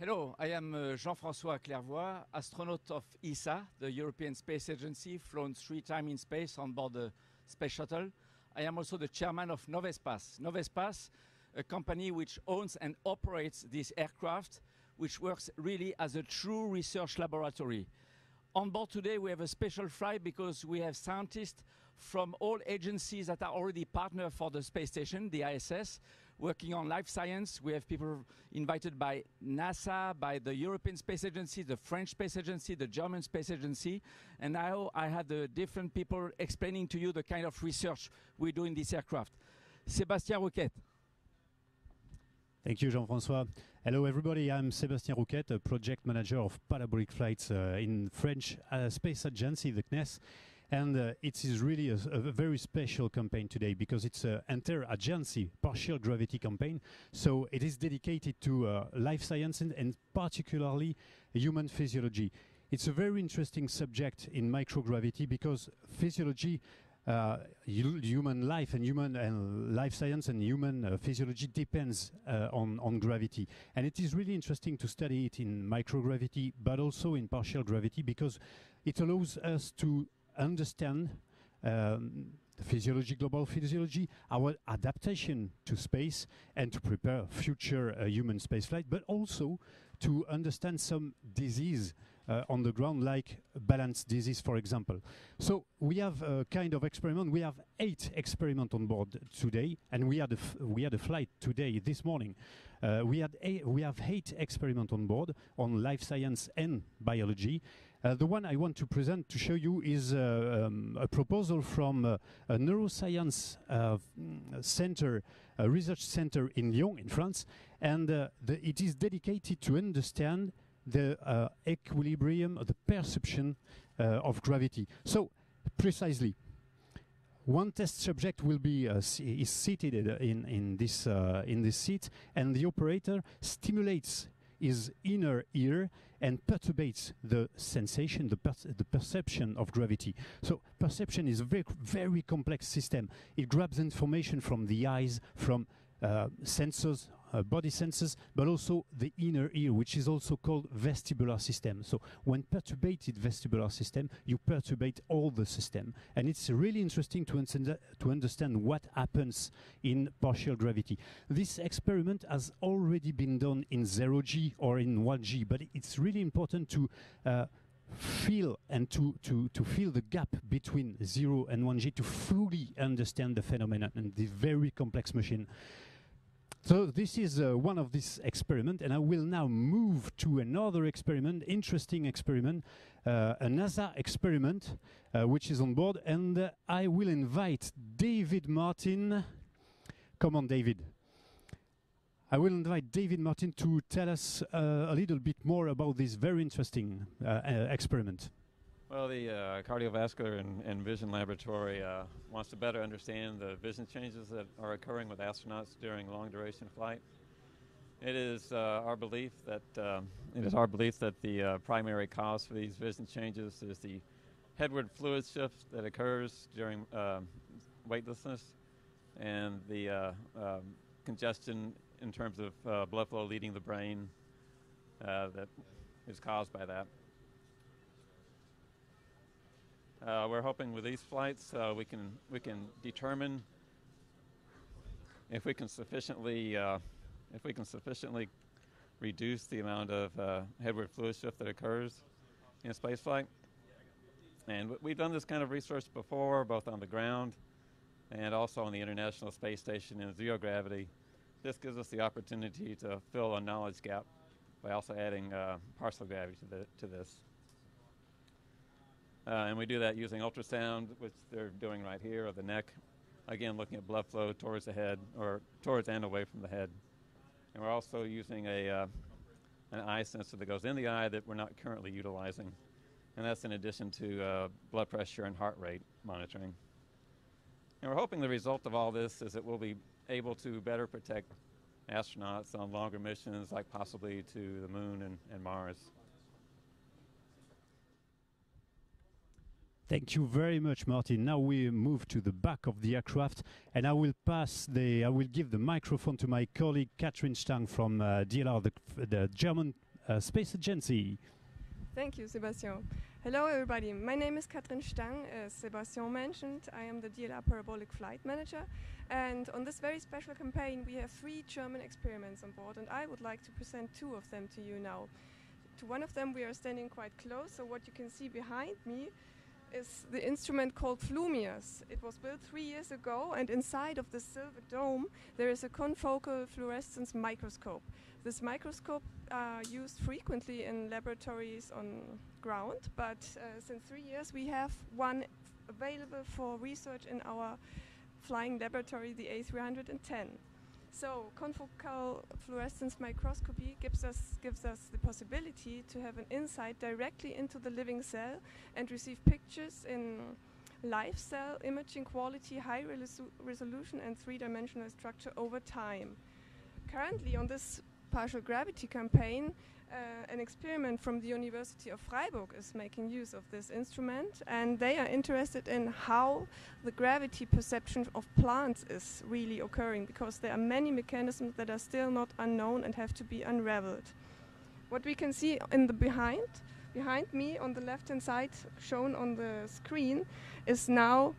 Hello, I am Jean-François Clairvoy, astronaut of ESA, the European Space Agency, flown 3 times in space on board the space shuttle. I am also the chairman of Novespace. Novespace, a company which owns and operates this aircraft, which works really as a true research laboratory. On board today, we have a special flight because we have scientists from all agencies that are already partner for the space station, the ISS, working on life science. We have people invited by NASA, by the European Space Agency, the French Space Agency, the German Space Agency. And now I had the different people explaining to you the kind of research we do in this aircraft. Sébastien Rouquet. Thank you, Jean-François. Hello, everybody. I'm Sébastien Rouquet, a project manager of parabolic flights in French Space Agency, the CNES. And it is really a very special campaign today because it's an inter-agency partial gravity campaign. So it is dedicated to life science and particularly human physiology. It's a very interesting subject in microgravity because physiology, human life and life science and human physiology depends on gravity. And it is really interesting to study it in microgravity, but also in partial gravity because it allows us to understand physiology, global physiology, our adaptation to space, and to prepare future human spaceflight, but also to understand some disease on the ground, like balance disease, for example. So we have a kind of experiment. We have 8 experiments on board today, and we had a flight today, this morning. We have 8 experiments on board on life science and biology. The one I want to present to show you is a proposal from a neuroscience center, a research center in Lyon, in France, and it is dedicated to understand the equilibrium, the perception of gravity. So, precisely, one test subject will be is seated in this seat, and the operator stimulates his inner ear and perturbates the sensation, the perception of gravity. So perception is a very, very complex system. It grabs information from the eyes, from sensors, body sensors, but also the inner ear, which is also called vestibular system. So when perturbated vestibular system, you perturbate all the system. And it's really interesting to understand what happens in partial gravity. This experiment has already been done in 0G or in 1G, but it's really important to feel and to feel the gap between 0 and 1G to fully understand the phenomenon and the very complex machine. So this is one of these experiments, and I will now move to another experiment, interesting experiment, a NASA experiment, which is on board, and I will invite David Martin. Come on, David. I will invite David Martin to tell us a little bit more about this very interesting experiment. Well, the Cardiovascular and Vision Laboratory wants to better understand the vision changes that are occurring with astronauts during long-duration flight. It is our belief that the primary cause for these vision changes is the headward fluid shift that occurs during weightlessness and the congestion in terms of blood flow leading the brain that is caused by that. We're hoping with these flights we can determine if we can sufficiently reduce the amount of headward fluid shift that occurs in spaceflight. And we've done this kind of research before, both on the ground and also on the International Space Station in zero gravity. This gives us the opportunity to fill a knowledge gap by also adding partial gravity to this. And we do that using ultrasound, which they're doing right here, of the neck. Again, looking at blood flow towards the head, or towards and away from the head. And we're also using an eye sensor that goes in the eye that we're not currently utilizing. And that's in addition to blood pressure and heart rate monitoring. And we're hoping the result of all this is that we'll be able to better protect astronauts on longer missions, like possibly to the moon and Mars. Thank you very much, Martin. Now we move to the back of the aircraft, and I will give the microphone to my colleague Katrin Stang from DLR, the German Space Agency. Thank you, Sebastian. Hello, everybody. My name is Katrin Stang. As Sebastian mentioned, I am the DLR Parabolic Flight Manager. And on this very special campaign, we have 3 German experiments on board, and I would like to present 2 of them to you now. To one of them, we are standing quite close, so what you can see behind me is the instrument called Flumias. It was built 3 years ago, and inside of the silver dome, there is a confocal fluorescence microscope. This microscope used frequently in laboratories on ground, but since 3 years we have one available for research in our flying laboratory, the A310. So confocal fluorescence microscopy gives us the possibility to have an insight directly into the living cell and receive pictures in live cell imaging quality, high resolution and 3-dimensional structure over time. Currently on this partial gravity campaign, an experiment from the University of Freiburg is making use of this instrument, and they are interested in how the gravity perception of plants is really occurring, because there are many mechanisms that are still not unknown and have to be unraveled. What we can see in the behind me on the left hand side shown on the screen is now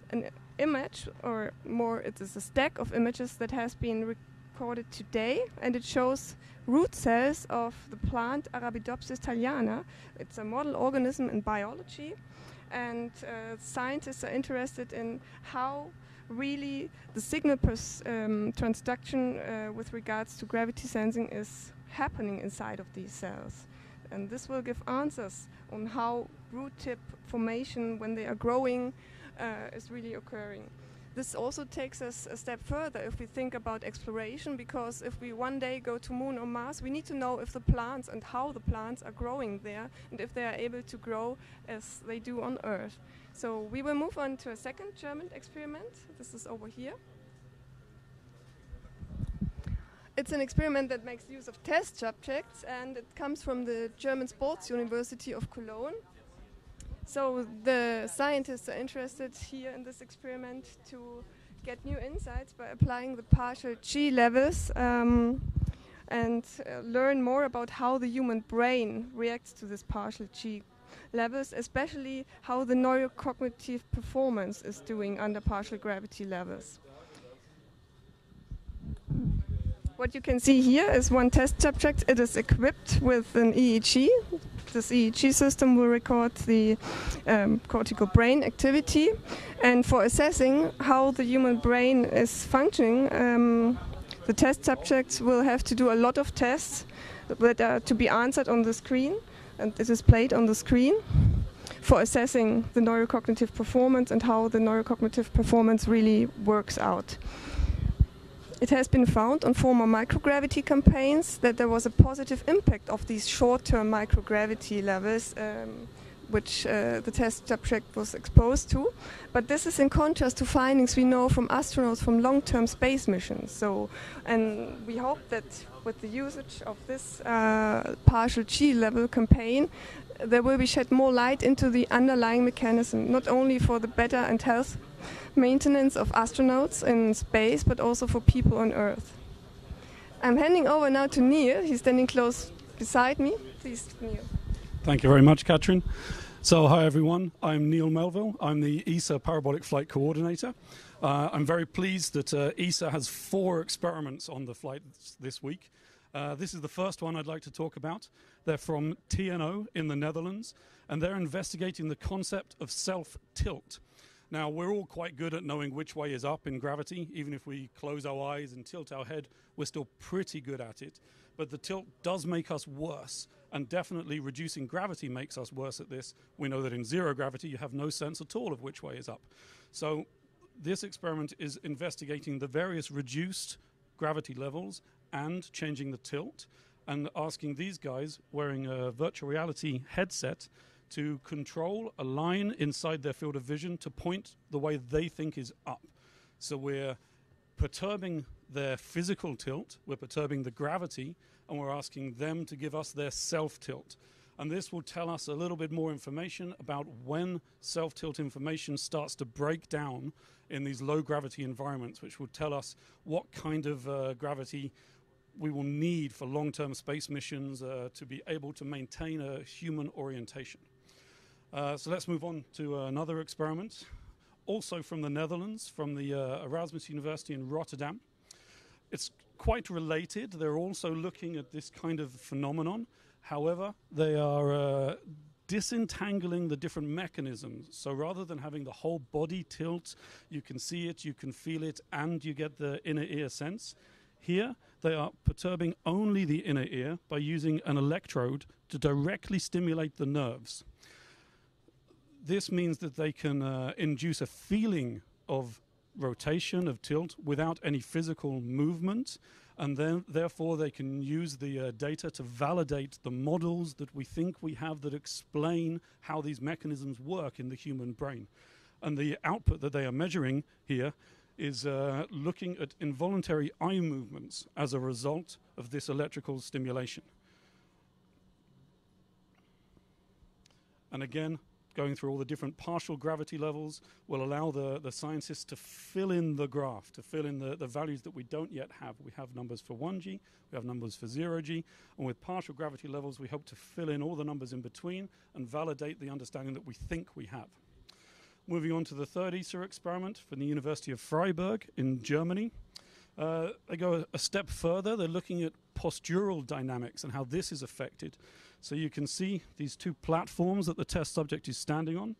an image, or more it is a stack of images that has been recorded today, and it shows root cells of the plant Arabidopsis thaliana. It's a model organism in biology, and scientists are interested in how really the signal transduction with regards to gravity sensing is happening inside of these cells. And this will give answers on how root tip formation, when they are growing, is really occurring. This also takes us a step further if we think about exploration, because if we one day go to Moon or Mars, we need to know if the plants and how the plants are growing there, and if they are able to grow as they do on Earth. So we will move on to a second German experiment. This is over here. It's an experiment that makes use of test subjects, and it comes from the German Sports University of Cologne. So the scientists are interested here in this experiment to get new insights by applying the partial G levels and learn more about how the human brain reacts to this partial G levels, especially how the neurocognitive performance is doing under partial gravity levels. What you can see here is one test subject. It is equipped with an EEG. This EEG system will record the cortical brain activity, and for assessing how the human brain is functioning, the test subjects will have to do a lot of tests that are to be answered on the screen, and this is displayed on the screen, for assessing the neurocognitive performance and how the neurocognitive performance really works out. It has been found on former microgravity campaigns that there was a positive impact of these short-term microgravity levels which the test subject was exposed to. But this is in contrast to findings we know from astronauts from long-term space missions. So, and we hope that with the usage of this partial G level campaign, there will be shed more light into the underlying mechanism, not only for the better and health maintenance of astronauts in space, but also for people on Earth. I'm handing over now to Neil. He's standing close beside me. Please, Neil. Thank you very much, Katrin. So, hi everyone. I'm Neil Melville. I'm the ESA Parabolic Flight Coordinator. I'm very pleased that ESA has 4 experiments on the flight this week. This is the first one I'd like to talk about. They're from TNO in the Netherlands, and they're investigating the concept of self-tilt. Now, we're all quite good at knowing which way is up in gravity. Even if we close our eyes and tilt our head, we're still pretty good at it. But the tilt does make us worse, and definitely reducing gravity makes us worse at this. We know that in zero gravity, you have no sense at all of which way is up. So this experiment is investigating the various reduced gravity levels and changing the tilt, and asking these guys wearing a virtual reality headset to control a line inside their field of vision to point the way they think is up. So we're perturbing their physical tilt, we're perturbing the gravity, and we're asking them to give us their self-tilt. And this will tell us a little bit more information about when self-tilt information starts to break down in these low gravity environments, which will tell us what kind of gravity we will need for long-term space missions to be able to maintain a human orientation. So let's move on to another experiment, also from the Netherlands, from the Erasmus University in Rotterdam. It's quite related. They're also looking at this kind of phenomenon. However, they are disentangling the different mechanisms. So rather than having the whole body tilt, you can see it, you can feel it, and you get the inner ear sense. Here, they are perturbing only the inner ear by using an electrode to directly stimulate the nerves. This means that they can induce a feeling of rotation, of tilt, without any physical movement, and then therefore they can use the data to validate the models that we think we have that explain how these mechanisms work in the human brain. And the output that they are measuring here is looking at involuntary eye movements as a result of this electrical stimulation. And again, going through all the different partial gravity levels will allow the scientists to fill in the graph, to fill in the values that we don't yet have. We have numbers for 1G, we have numbers for 0G, and with partial gravity levels we hope to fill in all the numbers in between and validate the understanding that we think we have. Moving on to the third ESA experiment from the University of Freiburg in Germany. They go a step further. They're looking at postural dynamics and how this is affected. So you can see these two platforms that the test subject is standing on.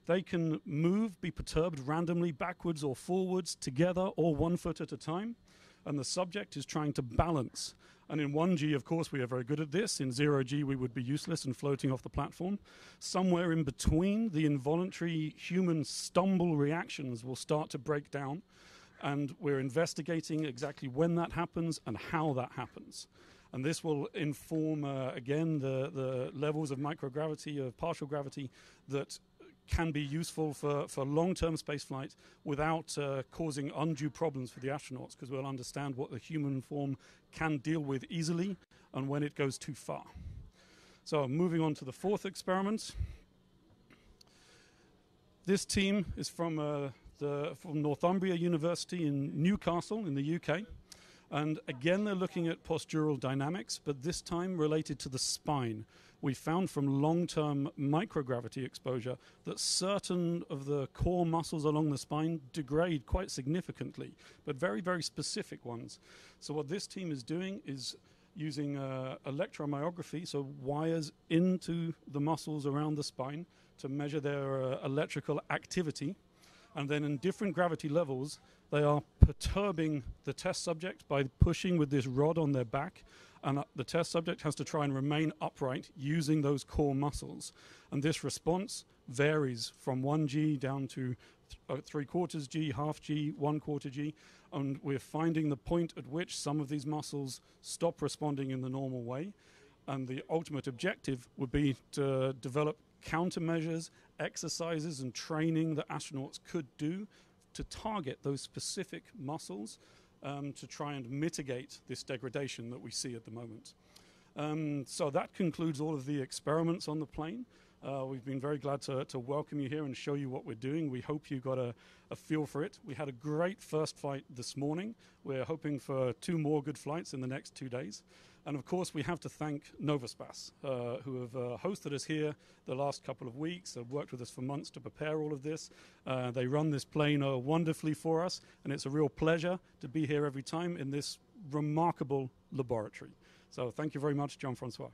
They can move, be perturbed randomly backwards or forwards, together or 1 foot at a time. And the subject is trying to balance. And in 1G, of course, we are very good at this. In 0G, we would be useless and floating off the platform. Somewhere in between, the involuntary human stumble reactions will start to break down. And we're investigating exactly when that happens and how that happens. And this will inform, again, the levels of microgravity, of partial gravity, that can be useful for long-term spaceflight without causing undue problems for the astronauts, because we'll understand what the human form can deal with easily and when it goes too far. So moving on to the fourth experiment. This team is from Northumbria University in Newcastle in the UK. And again, they're looking at postural dynamics, but this time related to the spine. We found from long-term microgravity exposure that certain of the core muscles along the spine degrade quite significantly, but very, very specific ones. So what this team is doing is using electromyography, so wires into the muscles around the spine to measure their electrical activity. And then in different gravity levels, they are perturbing the test subject by pushing with this rod on their back, and the test subject has to try and remain upright using those core muscles. And this response varies from 1G down to 3/4 G, half G, 1/4 G, and we're finding the point at which some of these muscles stop responding in the normal way. And the ultimate objective would be to develop countermeasures, exercises and training that astronauts could do to target those specific muscles to try and mitigate this degradation that we see at the moment. So that concludes all of the experiments on the plane. We've been very glad to welcome you here and show you what we're doing. We hope you got a feel for it. We had a great first flight this morning. We're hoping for 2 more good flights in the next 2 days. And of course, we have to thank Novaspace, who have hosted us here the last couple of weeks, have worked with us for months to prepare all of this. They run this plane wonderfully for us, and it's a real pleasure to be here every time in this remarkable laboratory. So thank you very much, Jean-Francois.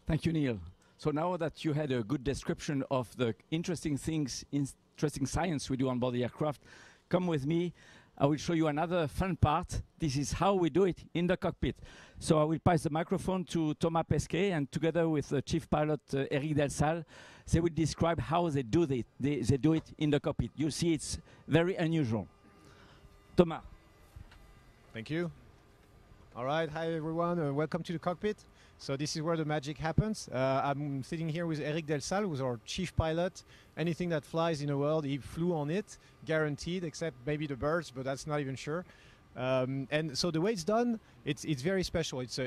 Thank you, Neil. So now that you had a good description of the interesting things, interesting science we do on board the aircraft, come with me. I will show you another fun part. This is how we do it in the cockpit. So I will pass the microphone to Thomas Pesquet, and together with the chief pilot, Eric Delsal, they will describe how they do it. They do it in the cockpit. You see, it's very unusual. Thomas. Thank you. All right, hi everyone, welcome to the cockpit. So this is where the magic happens. I'm sitting here with Eric Delsal, who's our chief pilot. Anything that flies in the world, he flew on it, guaranteed, except maybe the birds, but that's not even sure. And so the way it's done, it's very special. It's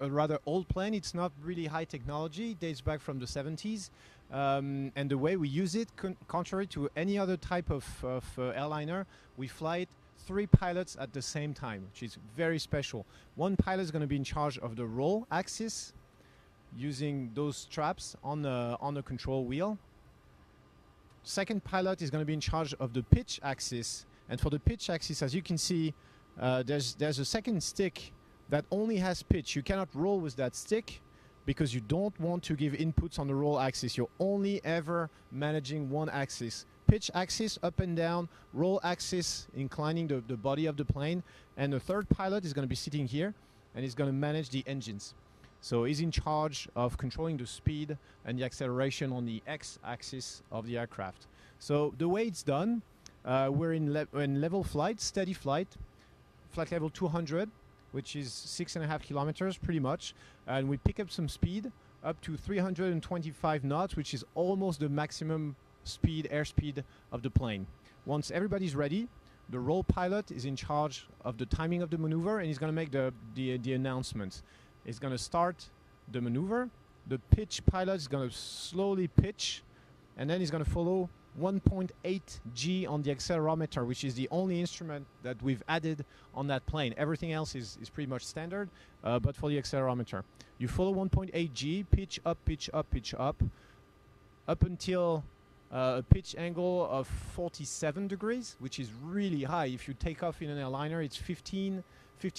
a rather old plane. It's not really high technology. It dates back from the 70s. And the way we use it, contrary to any other type of airliner, we fly it 3 pilots at the same time, which is very special. One pilot is going to be in charge of the roll axis, using those straps on the control wheel. Second pilot is going to be in charge of the pitch axis, and for the pitch axis, as you can see, there's a second stick that only has pitch. You cannot roll with that stick because you don't want to give inputs on the roll axis. You're only ever managing one axis. Pitch axis up and down, roll axis inclining the body of the plane, and the third pilot is going to be sitting here and he's going to manage the engines. So he's in charge of controlling the speed and the acceleration on the x-axis of the aircraft. So the way it's done, we're in level flight, steady flight level 200, which is 6.5 kilometers pretty much, and we pick up some speed up to 325 knots, which is almost the maximum speed, airspeed of the plane. Once everybody's ready, the roll pilot is in charge of the timing of the maneuver, and he's going to make the announcement. He's going to start the maneuver. The pitch pilot is going to slowly pitch, and then he's going to follow 1.8 G on the accelerometer, which is the only instrument that we've added on that plane. Everything else is pretty much standard, but for the accelerometer. You follow 1.8 G, pitch up, pitch up, pitch up until a pitch angle of 47 degrees, which is really high. If you take off in an airliner, it's 15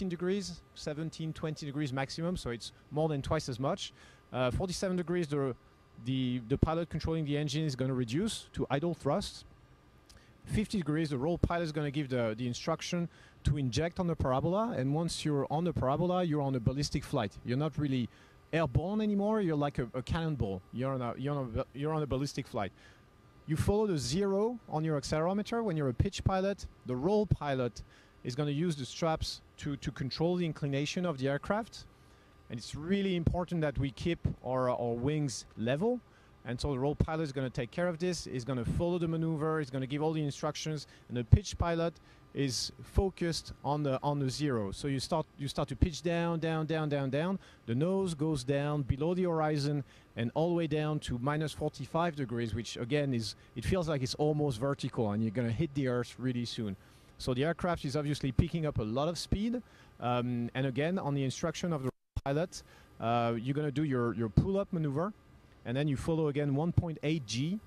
degrees, 17, 20 degrees maximum, so it's more than twice as much. 47 degrees, the pilot controlling the engine is going to reduce to idle thrust. 50 degrees, the roll pilot is going to give the instruction to inject on the parabola, and once you're on the parabola, you're on a ballistic flight. You're not really airborne anymore, you're like a cannonball. You're on a ballistic flight. You follow the 0 on your accelerometer when you're a pitch pilot. The roll pilot is going to use the straps to control the inclination of the aircraft. And it's really important that we keep our wings level. And so the roll pilot is going to take care of this. He's going to follow the maneuver. He's going to give all the instructions. And the pitch pilot is focused on the 0. So you start to pitch down, down, down, down, down. The nose goes down below the horizon and all the way down to minus 45 degrees, which again it feels like it's almost vertical, and you're going to hit the earth really soon. So the aircraft is obviously picking up a lot of speed. And again, on the instruction of the pilot, you're going to do your pull-up maneuver, and then you follow again 1.8 G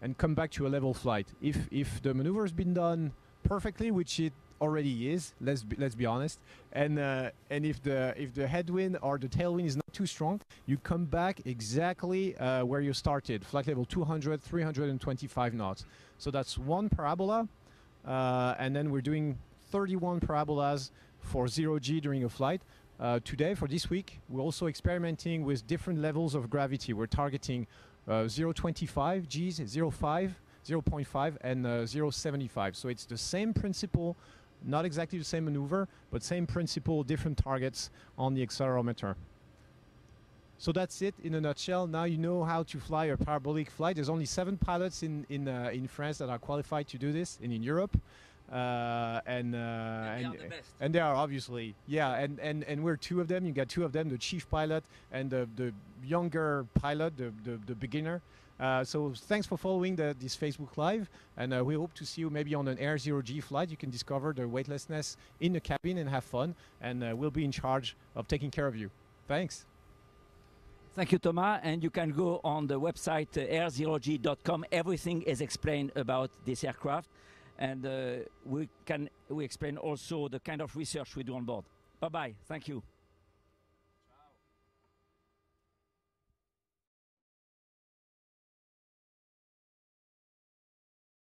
and come back to a level flight. If the maneuver has been done perfectly, which it already is, let's be honest, and if the headwind or the tailwind is not too strong, you come back exactly where you started, flight level 200, 325 knots. So that's one parabola, and then we're doing 31 parabolas for 0 G during a flight. Today, for this week, we're also experimenting with different levels of gravity. We're targeting 0.25 Gs, 0.5, 0.5, and 0.75. So it's the same principle, not exactly the same maneuver, but same principle, different targets on the accelerometer. So that's it in a nutshell. Now you know how to fly a parabolic flight. There's only 7 pilots in France that are qualified to do this, and in Europe. And they are obviously, yeah, and we're 2 of them. You got 2 of them, the chief pilot and the younger pilot, the beginner. So thanks for following this Facebook Live, and we hope to see you maybe on an Air 0G flight. You can discover the weightlessness in the cabin and have fun, and we'll be in charge of taking care of you. Thanks. Thank you, Thomas. And you can go on the website air0g.com. Everything is explained about this aircraft. And we explain also the kind of research we do on board. Bye-bye. Thank you.